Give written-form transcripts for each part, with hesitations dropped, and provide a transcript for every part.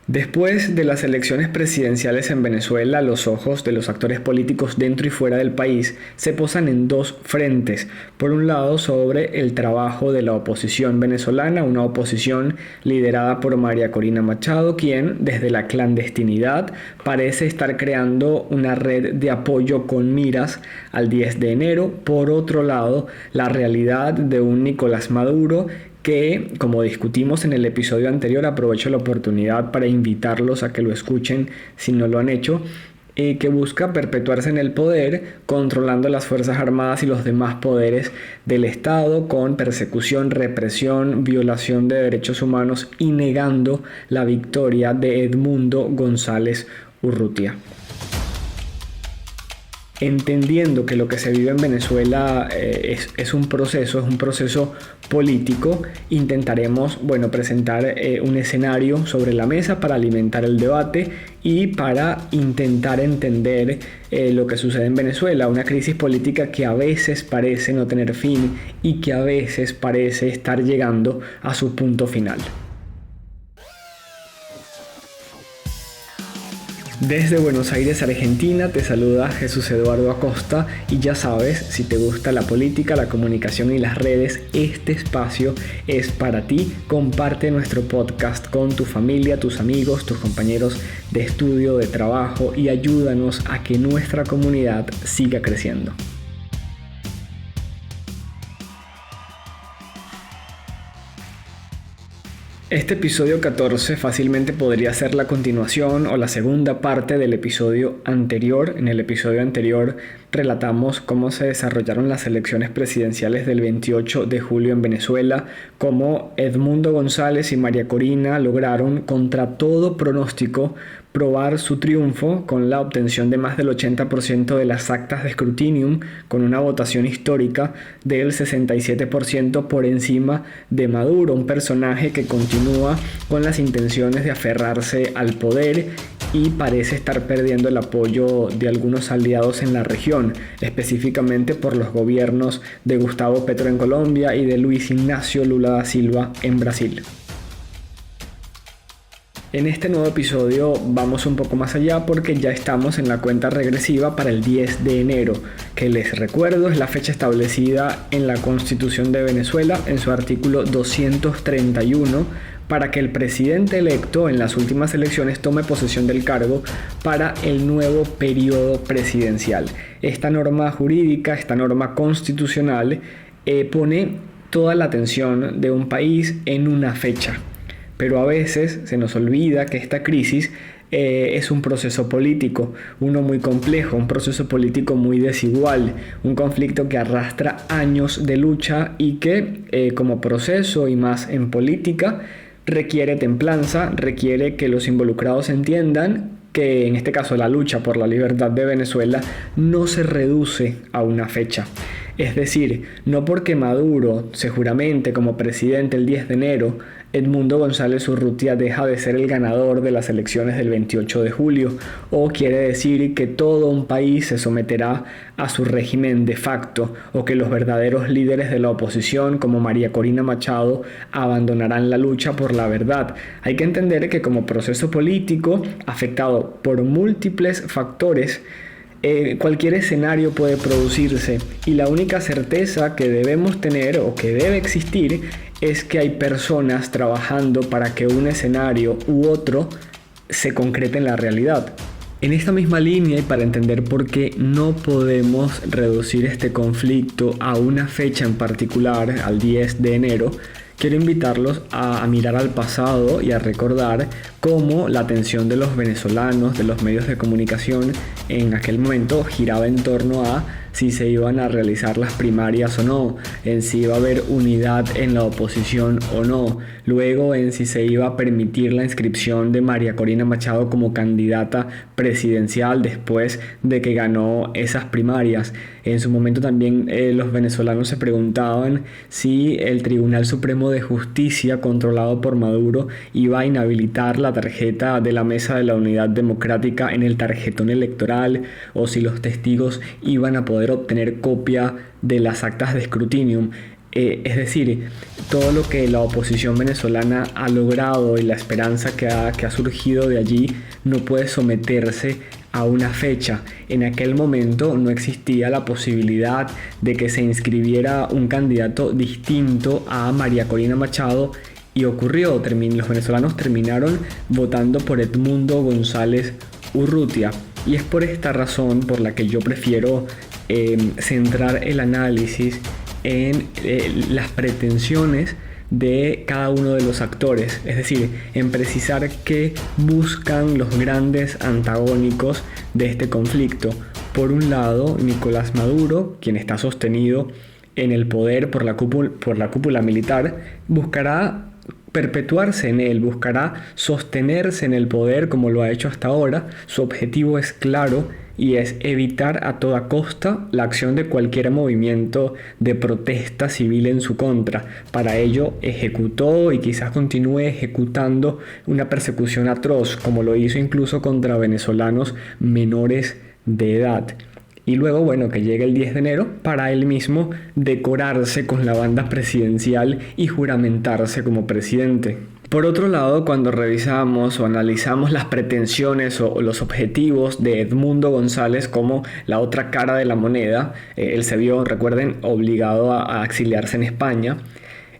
Después de las elecciones presidenciales en Venezuela, los ojos de los actores políticos dentro y fuera del país se posan en dos frentes. Por un lado, sobre el trabajo de la oposición venezolana, una oposición liderada por María Corina Machado, quien desde la clandestinidad parece estar creando una red de apoyo con miras al 10 de enero. Por otro lado, la realidad de un Nicolás Maduro que, como discutimos en el episodio anterior, aprovecho la oportunidad para invitarlos a que lo escuchen si no lo han hecho, que busca perpetuarse en el poder, controlando las Fuerzas Armadas y los demás poderes del Estado con persecución, represión, violación de derechos humanos y negando la victoria de Edmundo González Urrutia. Entendiendo que lo que se vive en Venezuela es un proceso político, intentaremos presentar un escenario sobre la mesa para alimentar el debate y para intentar entender lo que sucede en Venezuela, una crisis política que a veces parece no tener fin y que a veces parece estar llegando a su punto final. Desde Buenos Aires, Argentina, te saluda Jesús Eduardo Acosta y ya sabes, si te gusta la política, la comunicación y las redes, este espacio es para ti. Comparte nuestro podcast con tu familia, tus amigos, tus compañeros de estudio, de trabajo y ayúdanos a que nuestra comunidad siga creciendo. Este episodio 14 fácilmente podría ser la continuación o la segunda parte del episodio anterior. En el episodio anterior relatamos cómo se desarrollaron las elecciones presidenciales del 28 de julio en Venezuela, cómo Edmundo González y María Corina lograron, contra todo pronóstico, probar su triunfo con la obtención de más del 80% de las actas de escrutinio, con una votación histórica del 67% por encima de Maduro, un personaje que continúa con las intenciones de aferrarse al poder y parece estar perdiendo el apoyo de algunos aliados en la región, específicamente por los gobiernos de Gustavo Petro en Colombia y de Luis Ignacio Lula da Silva en Brasil. En este nuevo episodio vamos un poco más allá porque ya estamos en la cuenta regresiva para el 10 de enero, que les recuerdo es la fecha establecida en la Constitución de Venezuela en su artículo 231 para que el presidente electo en las últimas elecciones tome posesión del cargo para el nuevo periodo presidencial. Esta norma jurídica, esta norma constitucional pone toda la atención de un país en una fecha. Pero a veces se nos olvida que esta crisis es un proceso político, uno muy complejo, un proceso político muy desigual, un conflicto que arrastra años de lucha y que como proceso y más en política requiere templanza, requiere que los involucrados entiendan que en este caso la lucha por la libertad de Venezuela no se reduce a una fecha. Es decir, no porque Maduro se juramente como presidente el 10 de enero, Edmundo González Urrutia deja de ser el ganador de las elecciones del 28 de julio, o quiere decir que todo un país se someterá a su régimen de facto, o que los verdaderos líderes de la oposición, como María Corina Machado, abandonarán la lucha por la verdad. Hay que entender que como proceso político, afectado por múltiples factores, cualquier escenario puede producirse y la única certeza que debemos tener o que debe existir es que hay personas trabajando para que un escenario u otro se concrete en la realidad. En esta misma línea y para entender por qué no podemos reducir este conflicto a una fecha en particular, al 10 de enero, quiero invitarlos a mirar al pasado y a recordar cómo la atención de los venezolanos, de los medios de comunicación, en aquel momento giraba en torno a si se iban a realizar las primarias o no, en si iba a haber unidad en la oposición o no, luego en si se iba a permitir la inscripción de María Corina Machado como candidata presidencial después de que ganó esas primarias. En su momento también los venezolanos se preguntaban si el Tribunal Supremo de Justicia, controlado por Maduro, iba a inhabilitar la tarjeta de la Mesa de la Unidad Democrática en el tarjetón electoral, o si los testigos iban a poder obtener copia de las actas de escrutinio. Es decir, todo lo que la oposición venezolana ha logrado y la esperanza que ha surgido de allí no puede someterse a una fecha. En aquel momento no existía la posibilidad de que se inscribiera un candidato distinto a María Corina Machado y ocurrió. Los venezolanos terminaron votando por Edmundo González Urrutia, y es por esta razón por la que yo prefiero centrar el análisis en las pretensiones de cada uno de los actores, es decir, en precisar qué buscan los grandes antagónicos de este conflicto. Por un lado, Nicolás Maduro, quien está sostenido en el poder por la cúpula militar, buscará perpetuarse en él, buscará sostenerse en el poder como lo ha hecho hasta ahora. Su objetivo es claro y es evitar a toda costa la acción de cualquier movimiento de protesta civil en su contra. Para ello ejecutó y quizás continúe ejecutando una persecución atroz, como lo hizo incluso contra venezolanos menores de edad. Y luego, bueno, que llegue el 10 de enero para él mismo decorarse con la banda presidencial y juramentarse como presidente. Por otro lado, cuando revisamos o analizamos las pretensiones o los objetivos de Edmundo González como la otra cara de la moneda, él se vio, recuerden, obligado a exiliarse en España.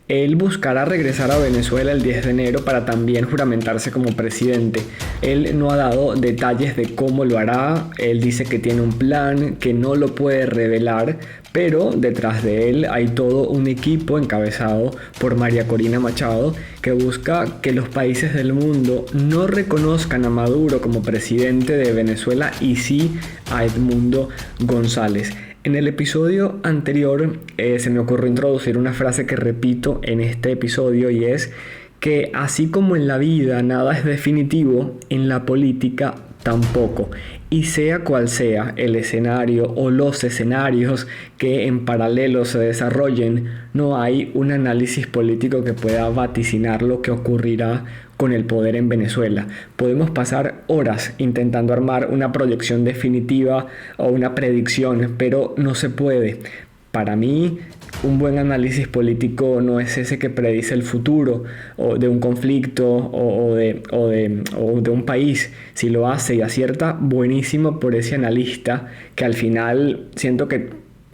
Él buscará regresar a Venezuela el 10 de enero para también juramentarse como presidente. Él no ha dado detalles de cómo lo hará. Él dice que tiene un plan, que no lo puede revelar, pero detrás de él hay todo un equipo encabezado por María Corina Machado que busca que los países del mundo no reconozcan a Maduro como presidente de Venezuela y sí a Edmundo González. En el episodio anterior se me ocurrió introducir una frase que repito en este episodio, y es que así como en la vida nada es definitivo, en la política tampoco. Y sea cual sea el escenario o los escenarios que en paralelo se desarrollen, no hay un análisis político que pueda vaticinar lo que ocurrirá con el poder en Venezuela. Podemos pasar horas intentando armar una proyección definitiva o una predicción, pero no se puede. Para mí, un buen análisis político no es ese que predice el futuro o de un conflicto o de un país. Si lo hace y acierta, buenísimo por ese analista que al final siento que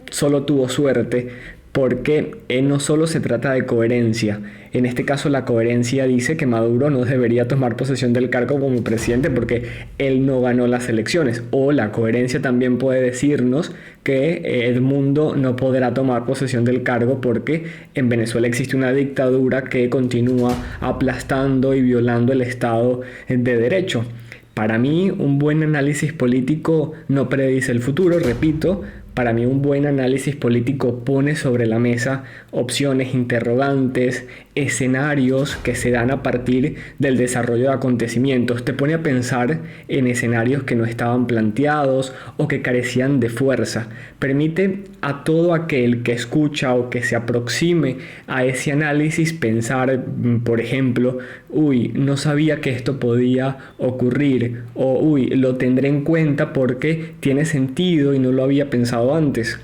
solo tuvo suerte, porque no solo se trata de coherencia. En este caso la coherencia dice que Maduro no debería tomar posesión del cargo como presidente porque él no ganó las elecciones. O la coherencia también puede decirnos que Edmundo no podrá tomar posesión del cargo porque en Venezuela existe una dictadura que continúa aplastando y violando el Estado de Derecho. Para mí, un buen análisis político no predice el futuro, repito. Para mí un buen análisis político pone sobre la mesa opciones, interrogantes, escenarios que se dan a partir del desarrollo de acontecimientos. Te pone a pensar en escenarios que no estaban planteados o que carecían de fuerza. Permite a todo aquel que escucha o que se aproxime a ese análisis pensar, por ejemplo, no sabía que esto podía ocurrir, o lo tendré en cuenta porque tiene sentido y no lo había pensado antes.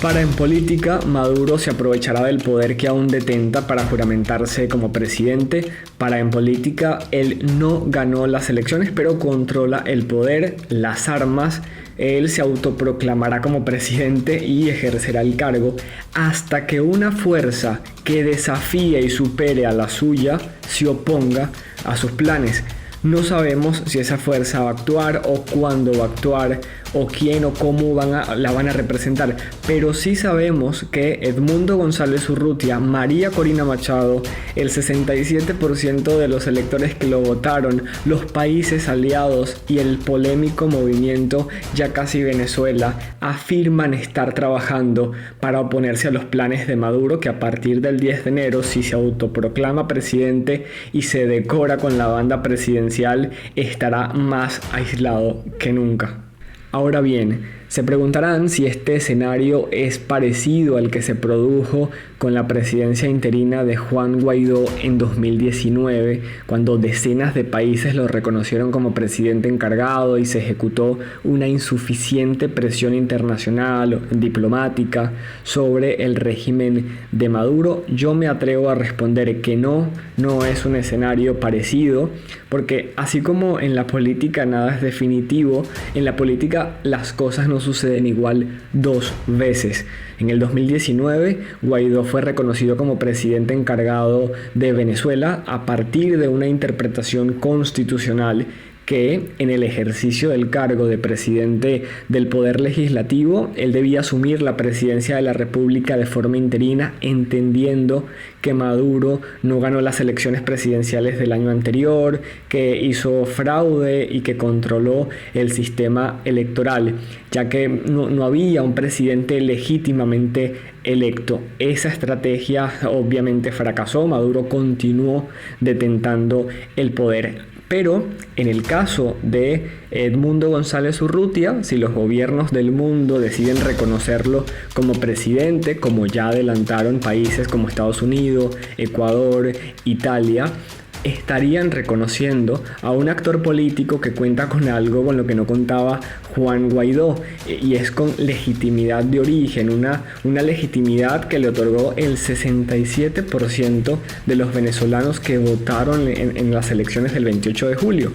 Para en política, Maduro se aprovechará del poder que aún detenta para juramentarse como presidente. Para en política, él no ganó las elecciones, pero controla el poder, las armas. Él se autoproclamará como presidente y ejercerá el cargo hasta que una fuerza que desafíe y supere a la suya se oponga a sus planes. No sabemos si esa fuerza va a actuar o cuándo va a actuar o quién o cómo la van a representar, pero sí sabemos que Edmundo González Urrutia, María Corina Machado, el 67% de los electores que lo votaron, los países aliados y el polémico movimiento Ya Casi Venezuela afirman estar trabajando para oponerse a los planes de Maduro, que a partir del 10 de enero, si se autoproclama presidente y se decora con la banda presidencial, estará más aislado que nunca. Ahora bien, Se preguntarán si este escenario es parecido al que se produjo con la presidencia interina de Juan Guaidó en 2019, cuando decenas de países lo reconocieron como presidente encargado y se ejecutó una insuficiente presión internacional o diplomática sobre el régimen de Maduro. Yo me atrevo a responder que no es un escenario parecido, porque así como en la política nada es definitivo, en la política las cosas no suceden igual dos veces. En el 2019, Guaidó fue reconocido como presidente encargado de Venezuela a partir de una interpretación constitucional que en el ejercicio del cargo de presidente del Poder Legislativo, él debía asumir la presidencia de la República de forma interina, entendiendo que Maduro no ganó las elecciones presidenciales del año anterior, que hizo fraude y que controló el sistema electoral, ya que no había un presidente legítimamente electo. Esa estrategia obviamente fracasó. Maduro continuó detentando el poder. Pero en el caso de Edmundo González Urrutia, si los gobiernos del mundo deciden reconocerlo como presidente, como ya adelantaron países como Estados Unidos, Ecuador, Italia, estarían reconociendo a un actor político que cuenta con algo con lo que no contaba Juan Guaidó, y es con legitimidad de origen, una legitimidad que le otorgó el 67% de los venezolanos que votaron en las elecciones del 28 de julio.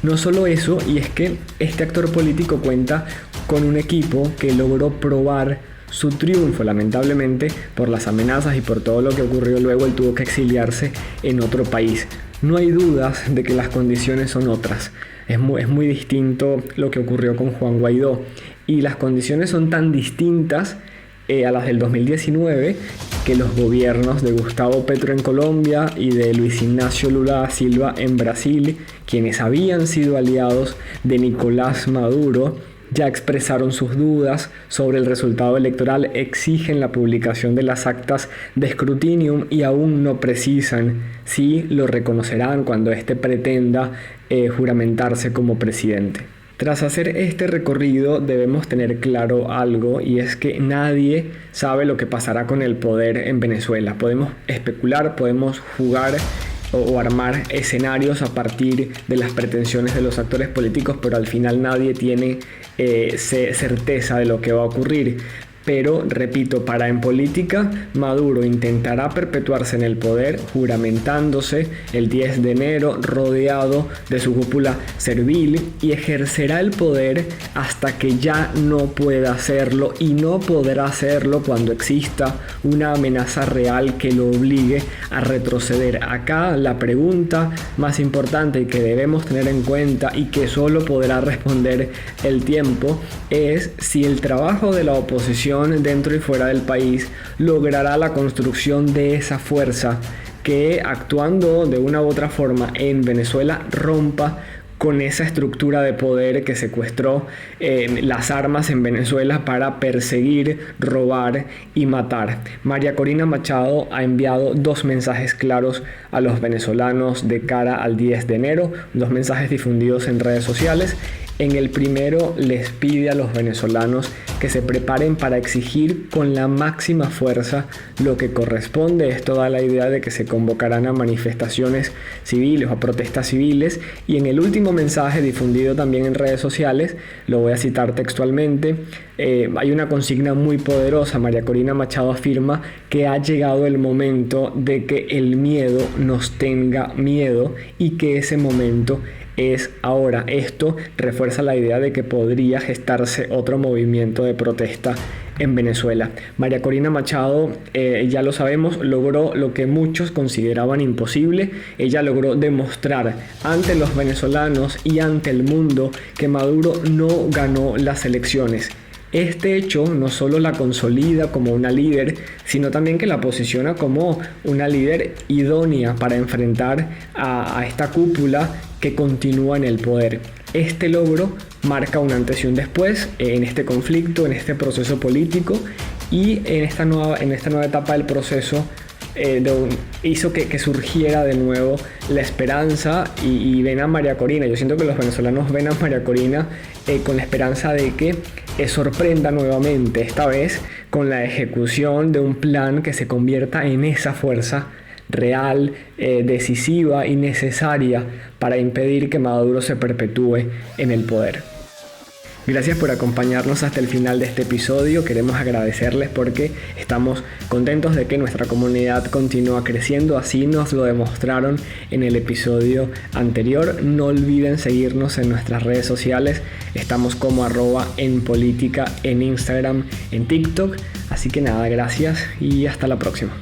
No solo eso, y es que este actor político cuenta con un equipo que logró probar su triunfo. Lamentablemente, por las amenazas y por todo lo que ocurrió luego, él tuvo que exiliarse en otro país. No hay dudas de que las condiciones son otras. Es muy distinto lo que ocurrió con Juan Guaidó. Y las condiciones son tan distintas a las del 2019 que los gobiernos de Gustavo Petro en Colombia y de Luis Ignacio Lula da Silva en Brasil, quienes habían sido aliados de Nicolás Maduro, ya expresaron sus dudas sobre el resultado electoral, exigen la publicación de las actas de escrutinio y aún no precisan si lo reconocerán cuando éste pretenda juramentarse como presidente. Tras hacer este recorrido debemos tener claro algo, y es que nadie sabe lo que pasará con el poder en Venezuela. Podemos especular, podemos jugar o armar escenarios a partir de las pretensiones de los actores políticos, pero al final nadie tiene certeza de lo que va a ocurrir. Pero, repito, en política, Maduro intentará perpetuarse en el poder juramentándose el 10 de enero rodeado de su cúpula servil, y ejercerá el poder hasta que ya no pueda hacerlo, y no podrá hacerlo cuando exista una amenaza real que lo obligue a retroceder. Acá la pregunta más importante y que debemos tener en cuenta, y que solo podrá responder el tiempo, es si el trabajo de la oposición dentro y fuera del país logrará la construcción de esa fuerza que, actuando de una u otra forma en Venezuela, rompa con esa estructura de poder que secuestró las armas en Venezuela para perseguir, robar y matar. María Corina Machado ha enviado dos mensajes claros a los venezolanos de cara al 10 de enero, dos mensajes difundidos en redes sociales. En el primero les pide a los venezolanos que se preparen para exigir con la máxima fuerza lo que corresponde. Esto da la idea de que se convocarán a manifestaciones civiles o a protestas civiles. Y en el último mensaje, difundido también en redes sociales, lo voy a citar textualmente, hay una consigna muy poderosa. María Corina Machado afirma que ha llegado el momento de que el miedo nos tenga miedo, y que ese momento es ahora. Esto refuerza la idea de que podría gestarse otro movimiento de protesta en Venezuela. María Corina Machado, ya lo sabemos, logró lo que muchos consideraban imposible. Ella logró demostrar ante los venezolanos y ante el mundo que Maduro no ganó las elecciones. Este hecho no solo la consolida como una líder, sino también que la posiciona como una líder idónea para enfrentar a esta cúpula que continúa en el poder. Este logro marca un antes y un después en este conflicto, en este proceso político, y en esta nueva etapa del proceso hizo que surgiera de nuevo la esperanza y ven a María Corina. Yo siento que los venezolanos ven a María Corina con la esperanza de que sorprenda nuevamente, esta vez con la ejecución de un plan que se convierta en esa fuerza real, decisiva y necesaria para impedir que Maduro se perpetúe en el poder. Gracias por acompañarnos hasta el final de este episodio. Queremos agradecerles porque estamos contentos de que nuestra comunidad continúa creciendo. Así nos lo demostraron en el episodio anterior. No olviden seguirnos en nuestras redes sociales. Estamos como @enpolitica en Instagram, en TikTok. Así que nada, gracias y hasta la próxima.